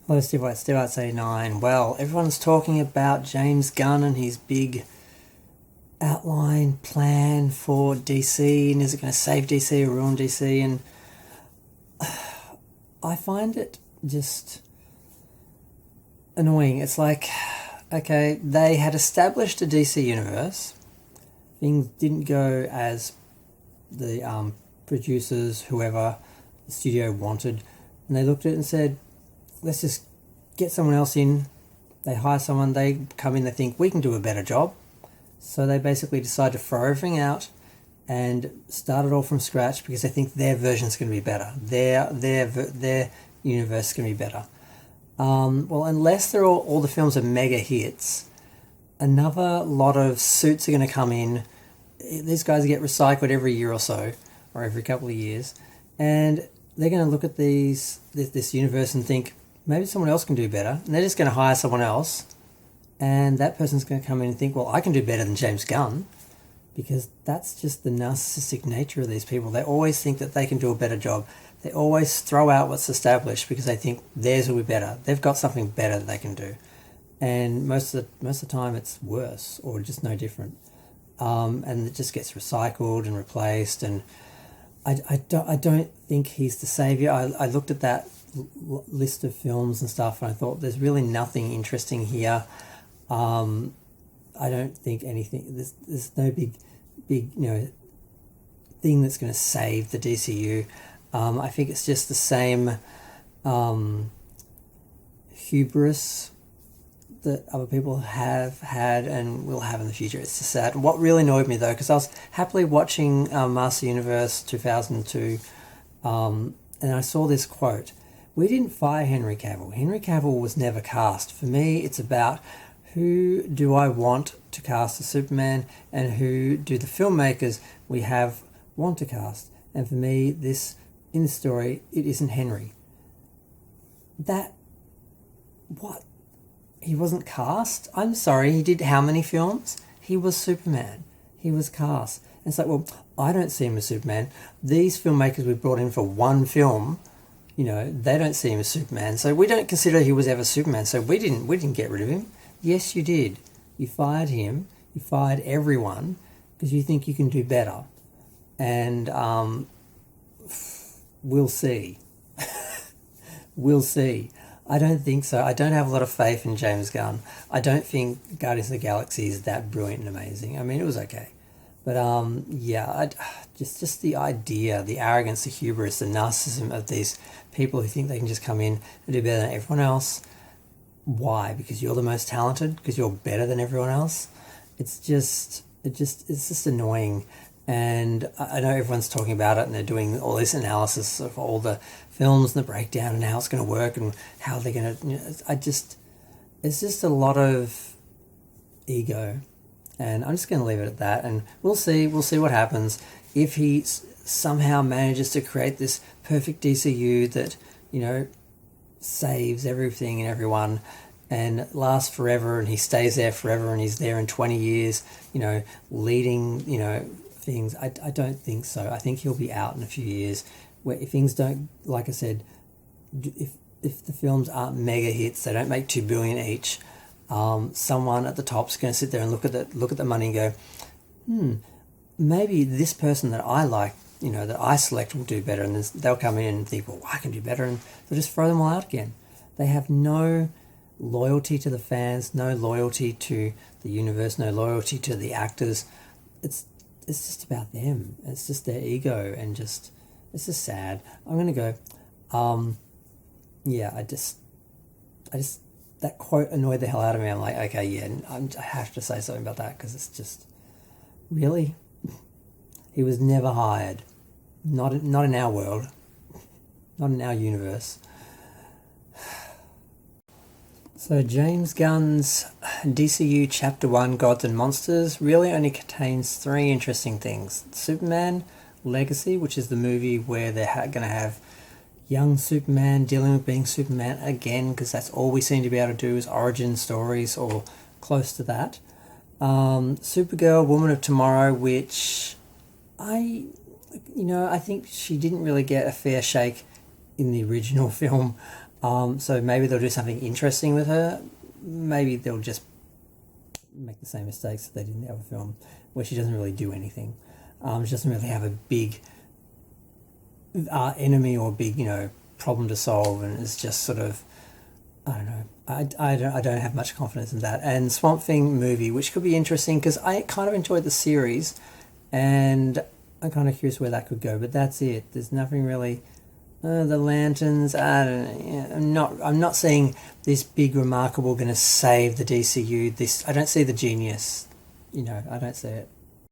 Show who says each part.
Speaker 1: Hello, Steve White, Steve Arts 89. Well, everyone's talking about James Gunn and his big outline plan for DC, and is it going to save DC or ruin DC? And I find it just annoying. It's like, okay, they had established a DC universe. Things didn't go as the producers, whoever the studio wanted, and they looked at it and said, let's just get someone else in. They hire someone, they come in, they think we can do a better job. So they basically decide to throw everything out and start it all from scratch because they think their version's going to be better. Their universe is going to be better. Well, unless they're all the films are mega hits, another lot of suits are going to come in. These guys get recycled every year or so, or every couple of years, and they're going to look at this universe and think, maybe someone else can do better. And they're just going to hire someone else. And that person's going to come in and think, well, I can do better than James Gunn. Because that's just the narcissistic nature of these people. They always think that they can do a better job. They always throw out what's established because they think theirs will be better. They've got something better that they can do. And most of the time it's worse or just no different. And it just gets recycled and replaced. And I don't think he's the saviour. I looked at that list of films and stuff and I thought there's really nothing interesting here. I don't think anything, there's no big thing that's going to save the DCU. I think it's just the same hubris that other people have had and will have in the future. It's just sad. What really annoyed me though, because I was happily watching Master Universe 2002 and I saw this quote: we didn't fire Henry Cavill. Henry Cavill was never cast. For me, it's about who do I want to cast as Superman and who do the filmmakers we have want to cast. And for me, in this story, it isn't Henry. What? He wasn't cast? I'm sorry, he did how many films? He was Superman. He was cast. And it's like, well, I don't see him as Superman. These filmmakers we brought in for one film, they don't see him as Superman. So we don't consider he was ever Superman. So we didn't get rid of him. Yes, you did. You fired him. You fired everyone because you think you can do better. And we'll see. We'll see. I don't think so. I don't have a lot of faith in James Gunn. I don't think Guardians of the Galaxy is that brilliant and amazing. I mean, it was okay. But just the idea, the arrogance, the hubris, the narcissism of these people who think they can just come in and do better than everyone else. Why? Because you're the most talented? Because you're better than everyone else? It's just annoying. And I know everyone's talking about it and they're doing all this analysis of all the films and the breakdown and how it's going to work and how they're going to... it's just a lot of ego. And I'm just going to leave it at that. And we'll see what happens. If he somehow manages to create this perfect DCU that, saves everything and everyone and lasts forever and he stays there forever and he's there in 20 years, leading, things. I don't think so. I think he'll be out in a few years where if things don't, like I said, if the films aren't mega hits, they don't make $2 billion each, someone at the top's going to sit there and look at the money and go, maybe this person that I like, that I select will do better, and they'll come in and think, well, I can do better, and they'll just throw them all out again. They have no loyalty to the fans, no loyalty to the universe, no loyalty to the actors. It's just about them. It's just their ego, and it's just sad. I'm going to go, I just that quote annoyed the hell out of me. I'm like, okay, yeah, I have to say something about that because it's just, really? He was never hired. Not in our world. Not in our universe. So James Gunn's DCU Chapter 1, Gods and Monsters, really only contains 3 interesting things. Superman Legacy, which is the movie where they're going to have young Superman dealing with being Superman again, because that's all we seem to be able to do is origin stories or close to that. Supergirl, Woman of Tomorrow, which I think she didn't really get a fair shake in the original film. So maybe they'll do something interesting with her. Maybe they'll just make the same mistakes that they did in the other film, where she doesn't really do anything. She doesn't really have a big enemy or big, problem to solve, and it's just sort of, I don't know. I don't have much confidence in that. And Swamp Thing movie, which could be interesting because I kind of enjoyed the series, and I'm kind of curious where that could go. But that's it. There's nothing really. The lanterns. I don't know. I'm not seeing this big remarkable going to save the DCU. I don't see the genius. I don't see it.